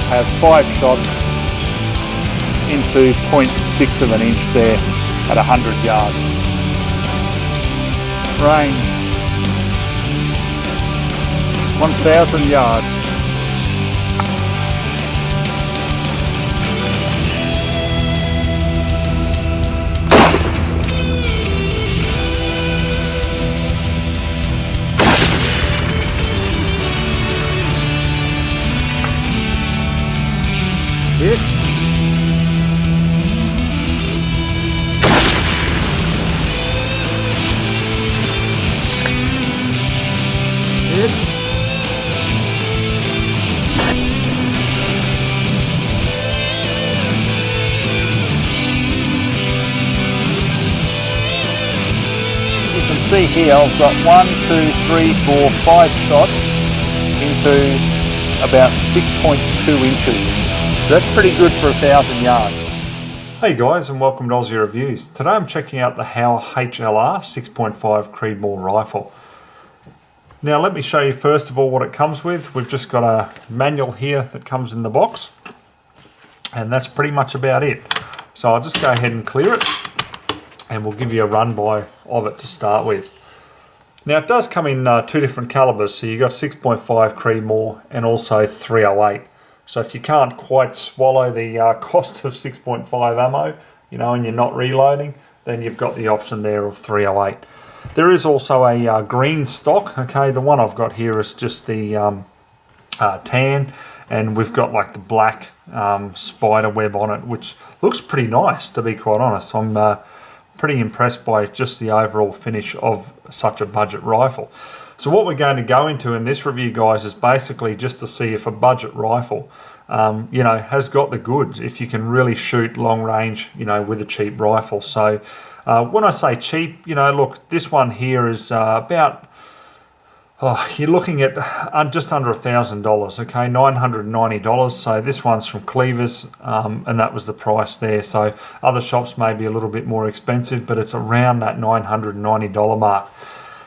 has 5 shots into 0.6 of an inch there at 100 yards. Range 1,000 yards. Hit. Hit. You can see here I've got 1, 2, 3, 4, 5 shots into about 6.2 inches. So that's pretty good for 1,000 yards. Hey guys, and welcome to Ozzie Reviews. Today I'm checking out the Howa HLR 6.5 Creedmoor Rifle. Now let me show you first of all what it comes with. We've just got a manual here that comes in the box, and that's pretty much about it. So I'll just go ahead and clear it, and we'll give you a run by of it to start with. Now it does come in 2 different calibers, so you've got 6.5 Creedmoor and also 308. So if you can't quite swallow the cost of 6.5 ammo, and you're not reloading, then you've got the option there of 308. There is also a green stock. Okay, the one I've got here is just the tan, and we've got like the black spider web on it, which looks pretty nice, to be quite honest. I'm pretty impressed by just the overall finish of such a budget rifle. So what we're going to go into in this review, guys, is basically just to see if a budget rifle, has got the goods, if you can really shoot long range, with a cheap rifle. So when I say cheap, look, this one here is about, you're looking at just under $1,000, okay, $990. So this one's from Cleavers, and that was the price there. So other shops may be a little bit more expensive, but it's around that $990 mark.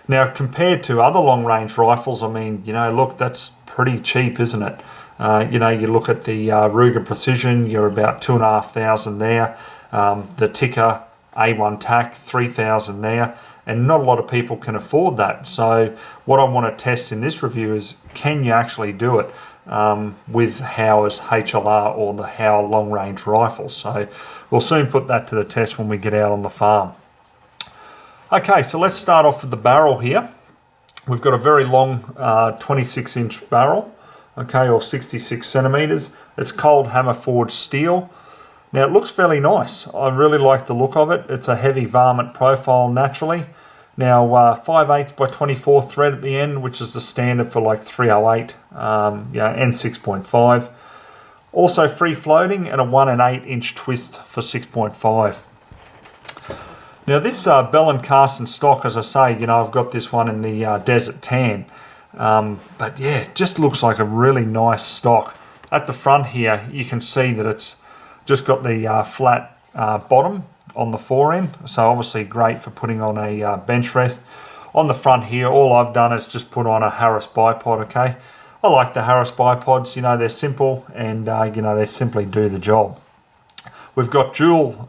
Now, compared to other long-range rifles, I mean, look, that's pretty cheap, isn't it? You look at the Ruger Precision, you're about $2,500 there. The Ticker A1 TAC, $3,000 there. And not a lot of people can afford that. So what I want to test in this review is, can you actually do it with Howa's HLR or the Howa Long Range rifle? So we'll soon put that to the test when we get out on the farm. Okay, so let's start off with the barrel here. We've got a very long 26-inch barrel, okay, or 66 centimeters. It's cold hammer forged steel. Now it looks fairly nice. I really like the look of it. It's a heavy varmint profile naturally. Now 5/8 by 24 thread at the end, which is the standard for like 308, and 6.5. Also free floating and a 1 1/8-inch twist for 6.5. Now this Bell & Carson stock, as I say, I've got this one in the Desert Tan. But yeah, it just looks like a really nice stock. At the front here, you can see that it's just got the flat bottom on the forend. So obviously great for putting on a bench rest. On the front here, all I've done is just put on a Harris bipod, okay? I like the Harris bipods, they're simple and, they simply do the job. We've got dual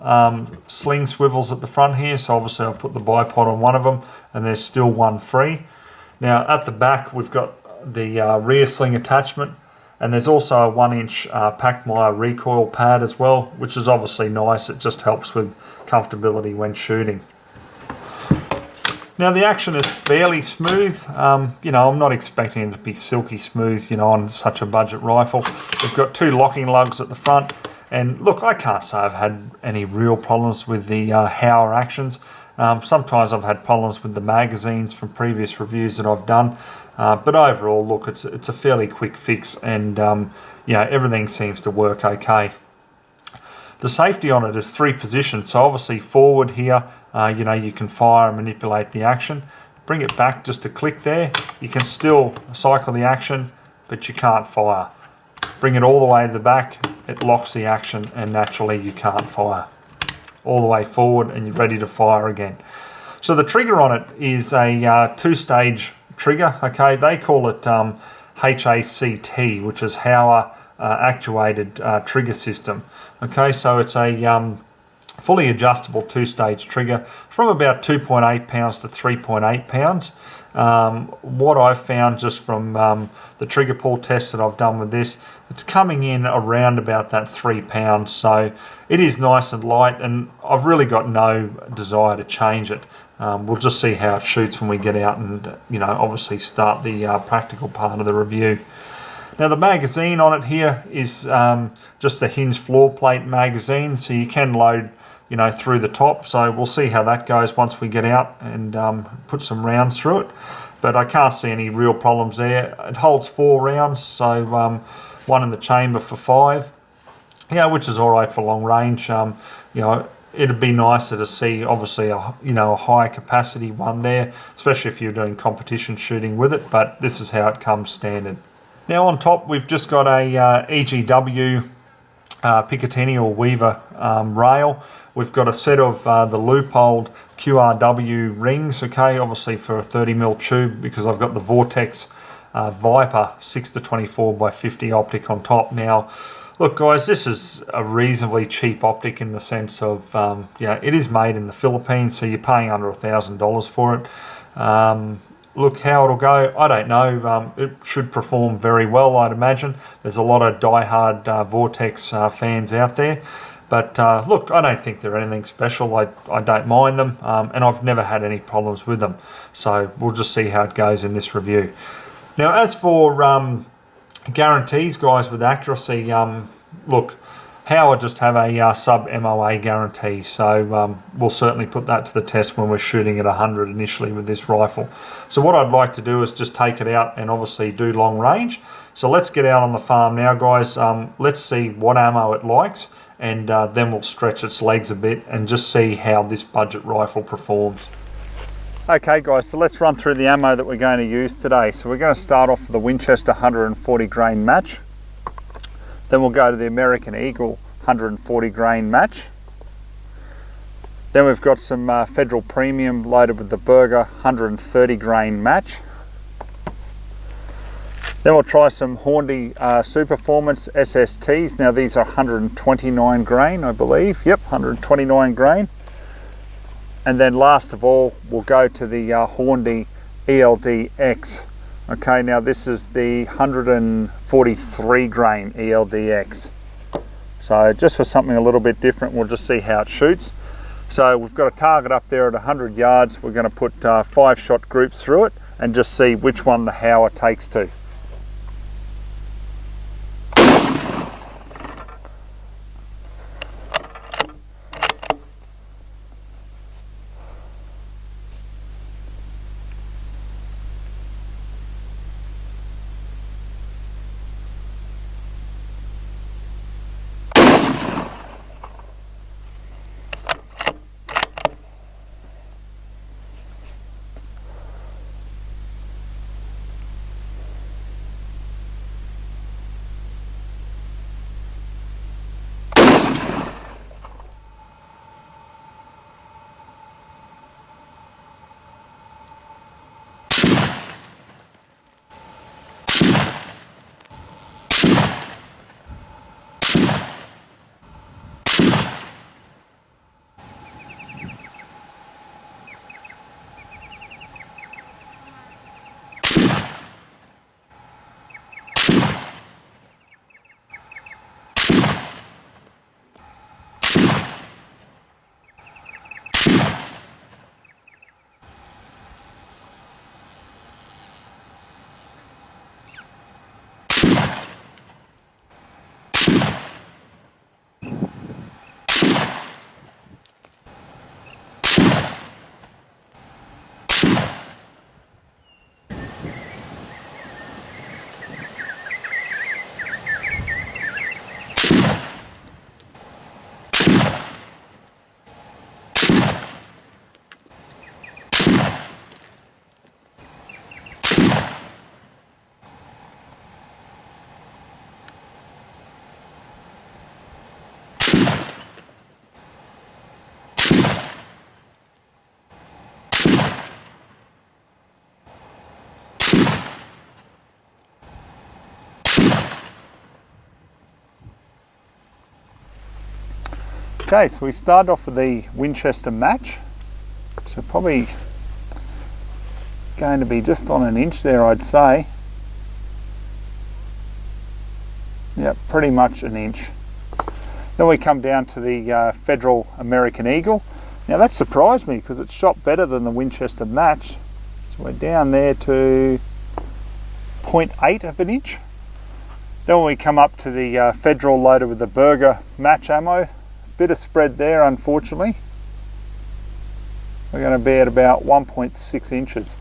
sling swivels at the front here, so obviously I'll put the bipod on one of them, and there's still one free. Now at the back we've got the rear sling attachment, and there's also a 1-inch Pachmayr recoil pad as well, which is obviously nice. It just helps with comfortability when shooting. Now the action is fairly smooth. I'm not expecting it to be silky smooth, on such a budget rifle. We've got 2 locking lugs at the front. And look, I can't say I've had any real problems with the Howa actions. Sometimes I've had problems with the magazines from previous reviews that I've done. But overall, look, it's a fairly quick fix, and everything seems to work okay. The safety on it is 3 positions. So obviously forward here, you can fire and manipulate the action. Bring it back just a click there. You can still cycle the action, but you can't fire. Bring it all the way to the back, it locks the action, and naturally you can't fire. All the way forward and you're ready to fire again. So the trigger on it is a 2-stage trigger, okay? They call it HACT, which is Howa actuated trigger system. Okay, so it's a fully adjustable two-stage trigger from about 2.8 pounds to 3.8 pounds. What I've found just from the trigger pull tests that I've done with this, it's coming in around about that 3 pounds, so it is nice and light, and I've really got no desire to change it. We'll just see how it shoots when we get out and obviously start the practical part of the review. Now the magazine on it here is just a hinged floor plate magazine, so you can load through the top, so we'll see how that goes once we get out and put some rounds through it. But I can't see any real problems there. It holds 4 rounds, so one in the chamber for 5, which is all right for long range. It'd be nicer to see obviously a high capacity one there, especially if you're doing competition shooting with it, but this is how it comes standard. Now on top we've just got a EGW Picatinny or Weaver rail. We've got a set of the loopholed QRW rings, okay, obviously for a 30mm tube, because I've got the Vortex Viper 6-24 by 50 optic on top. Now look guys, this is a reasonably cheap optic in the sense of it is made in the Philippines, so you're paying under $1,000 for it. Look, how it'll go, I don't know. It should perform very well, I'd imagine. There's a lot of die-hard Vortex fans out there. But look, I don't think they're anything special. I don't mind them, and I've never had any problems with them. So we'll just see how it goes in this review. Now, as for guarantees, guys, with accuracy, look, Howa just have a sub-moa guarantee, so we'll certainly put that to the test when we're shooting at 100 initially with this rifle. So what I'd like to do is just take it out and obviously do long range. So let's get out on the farm now, guys. Let's see what ammo it likes, and then we'll stretch its legs a bit and just see how this budget rifle performs. Okay guys, so let's run through the ammo that we're going to use today. So we're going to start off with the Winchester 140 grain match. Then we'll go to the American Eagle 140 grain match. Then we've got some Federal Premium loaded with the Berger 130 grain match. Then we'll try some Hornady Superformance SSTs. Now these are 129 grain, I believe. Yep, 129 grain. And then last of all, we'll go to the Hornady ELD-X. Okay, now this is the 143 grain ELD-X. So just for something a little bit different, we'll just see how it shoots. So we've got a target up there at 100 yards. We're going to put 5-shot groups through it and just see which one the Howa takes to. Okay, so we started off with the Winchester match. So probably going to be just on an inch there, I'd say. Yep, pretty much an inch. Then we come down to the Federal American Eagle. Now that surprised me because it shot better than the Winchester match. So we're down there to 0.8 of an inch. Then when we come up to the Federal loaded with the Berger match ammo, bit of spread there unfortunately. We're going to be at about 1.6 inches.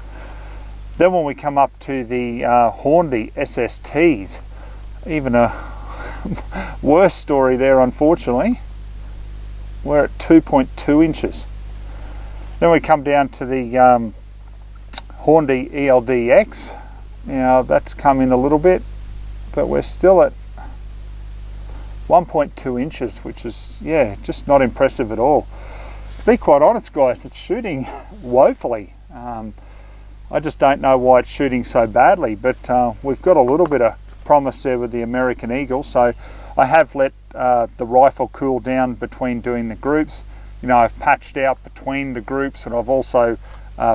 Then when we come up to the Hornady SSTs, even a worse story there unfortunately. We're at 2.2 inches. Then we come down to the Hornady ELD-X. Now that's come in a little bit, but we're still at 1.2 inches, which is, yeah, just not impressive at all. To be quite honest guys, it's shooting woefully. I just don't know why it's shooting so badly, but we've got a little bit of promise there with the American Eagle. So I have let the rifle cool down between doing the groups. You know, I've patched out between the groups, and I've also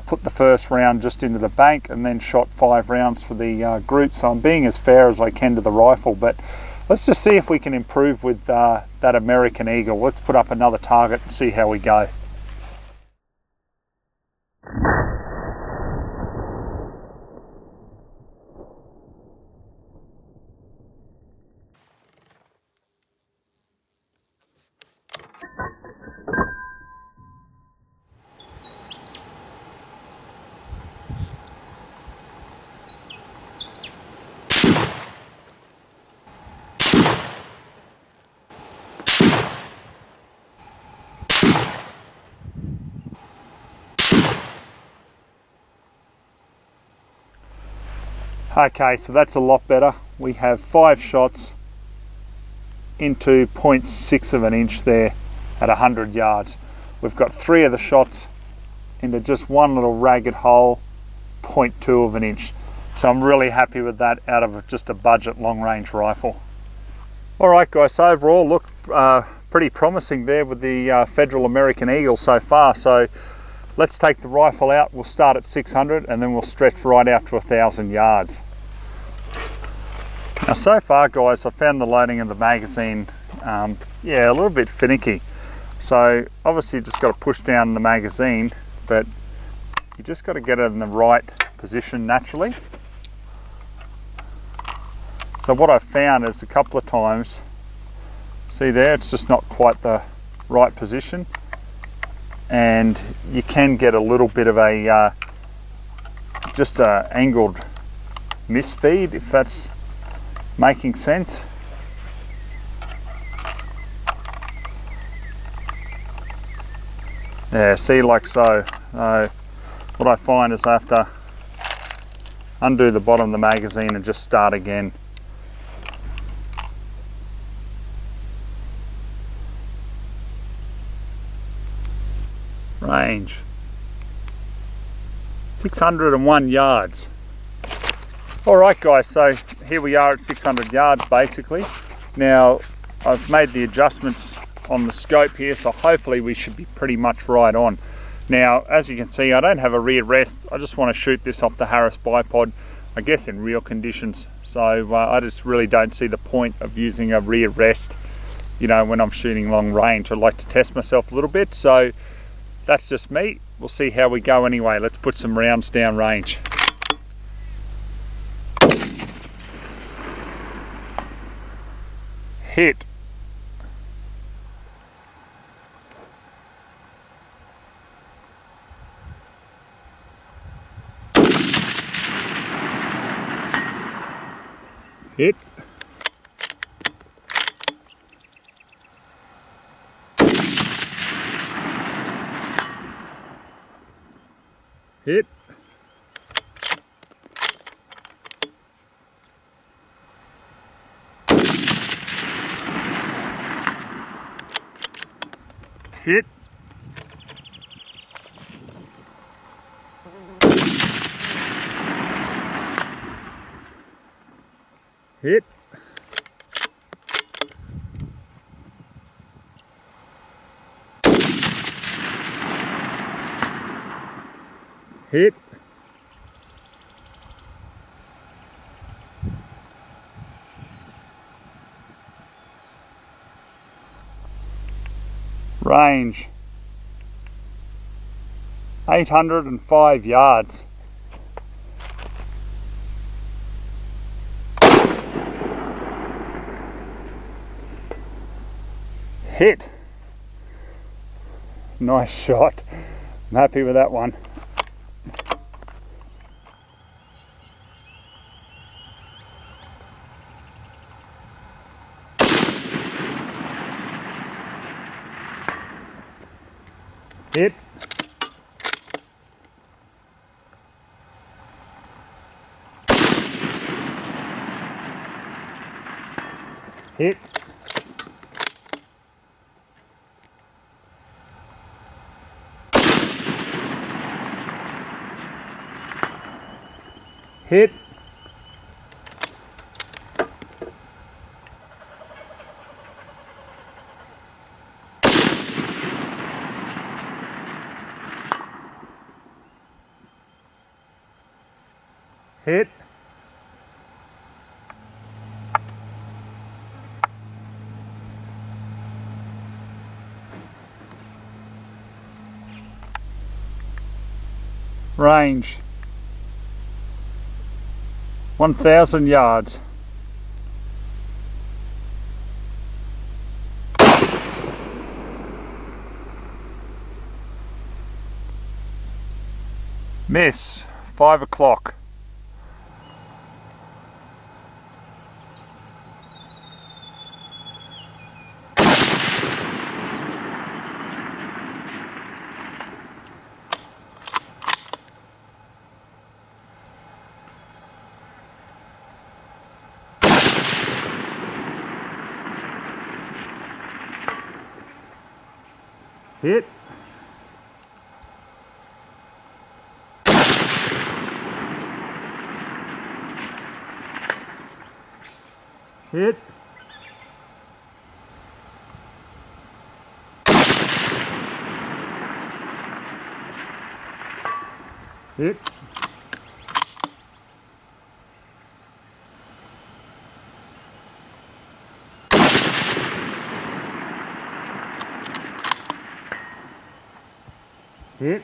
put the first round just into the bank and then shot 5 rounds for the group. So I'm being as fair as I can to the rifle, but let's just see if we can improve with that American Eagle. Let's put up another target and see how we go. Okay, so that's a lot better. We have 5 shots into 0.6 of an inch there at 100 yards. We've got 3 of the shots into just one little ragged hole, 0.2 of an inch. So I'm really happy with that out of just a budget long range rifle. All right guys, so overall look pretty promising there with the Federal American Eagle so far. So let's take the rifle out. We'll start at 600 and then we'll stretch right out to 1,000 yards. Now so far guys, I found the loading of the magazine yeah, a little bit finicky. So obviously you just got to push down the magazine, but you just got to get it in the right position naturally. So what I've found is a couple of times, see there, it's just not quite the right position, and you can get a little bit of a just a angled misfeed, if that's making sense. Yeah, see, like so. What I find is I have to undo the bottom of the magazine and just start again. Range 601 yards. Alright guys, so here we are at 600 yards basically. Now I've made the adjustments on the scope here, so hopefully we should be pretty much right on. Now as you can see, I don't have a rear rest. I just want to shoot this off the Harris bipod, I guess in real conditions. So I just really don't see the point of using a rear rest, you know, when I'm shooting long range. I'd like to test myself a little bit, so that's just me. We'll see how we go anyway. Let's put some rounds down range. Hit. Hit. Hit. Hit. Hit. hit, range 805 yards. Hit. Nice shot. I'm happy with that one. Hit. Hit. Hit. Hit. Range 1,000 yards. Miss 5 o'clock. Hit. Hit. Hit. Hit.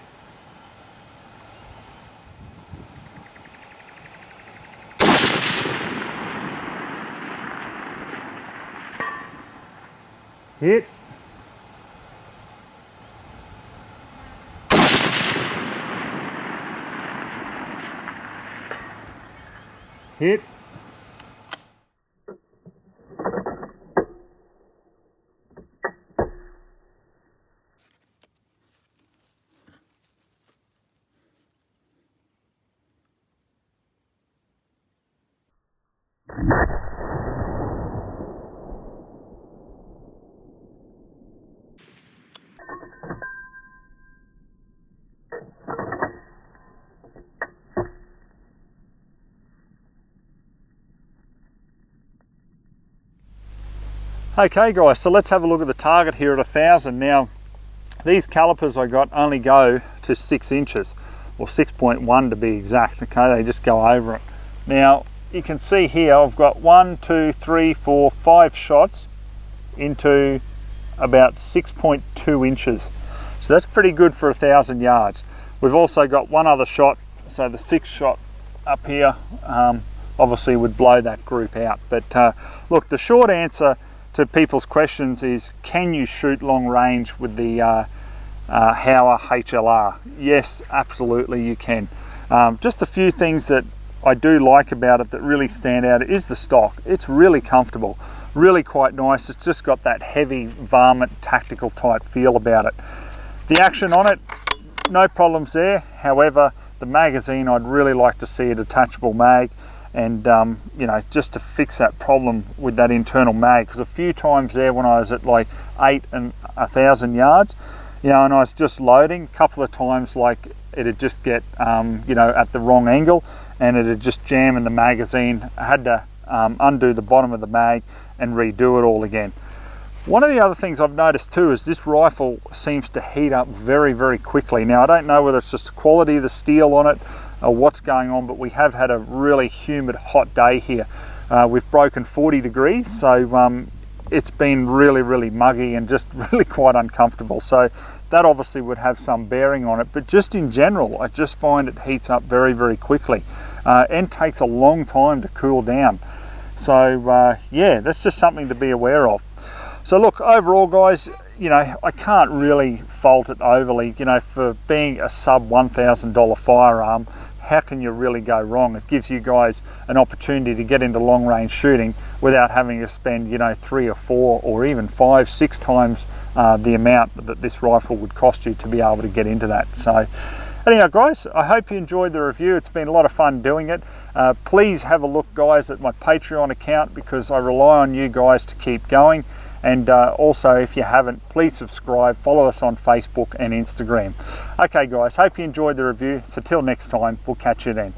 Hit. Hit. Okay guys, so let's have a look at the target here at 1,000. Now, these calipers I got only go to 6 inches, or 6.1 to be exact, okay? They just go over it. Now, you can see here I've got 1, 2, 3, 4, 5 shots into about 6.2 inches. So that's pretty good for 1,000 yards. We've also got one other shot, so the 6th shot up here obviously would blow that group out. But look, the short answer to people's questions is, can you shoot long range with the Howa HLR? Yes, absolutely you can. Just a few things that I do like about it that really stand out is the stock. It's really comfortable, really quite nice. It's just got that heavy varmint tactical type feel about it. The action on it, no problems there. However, the magazine, I'd really like to see a detachable mag, and you know, just to fix that problem with that internal mag, because a few times there when I was at like 8 and 1,000 yards, you know, and I was just loading, a couple of times like it'd just get you know, at the wrong angle and it'd just jam in the magazine. I had to undo the bottom of the mag and redo it all again. One of the other things I've noticed too is this rifle seems to heat up very, very quickly. Now I don't know whether it's just the quality of the steel on it or what's going on, but we have had a really humid, hot day here. We've broken 40 degrees, so it's been really, really muggy and just really quite uncomfortable. So that obviously would have some bearing on it, but just in general, I just find it heats up very, very quickly and takes a long time to cool down. So yeah, that's just something to be aware of. So look, overall guys, you know, I can't really fault it overly. You know, for being a sub $1,000 firearm, how can you really go wrong? It gives you guys an opportunity to get into long range shooting without having to spend, you know, 3 or 4 or even 5, 6 times the amount that this rifle would cost you to be able to get into that. So anyhow guys, I hope you enjoyed the review. It's been a lot of fun doing it. Please have a look guys at my Patreon account, because I rely on you guys to keep going. And also, if you haven't, please subscribe, follow us on Facebook and Instagram. Okay guys, hope you enjoyed the review. So till next time, we'll catch you then.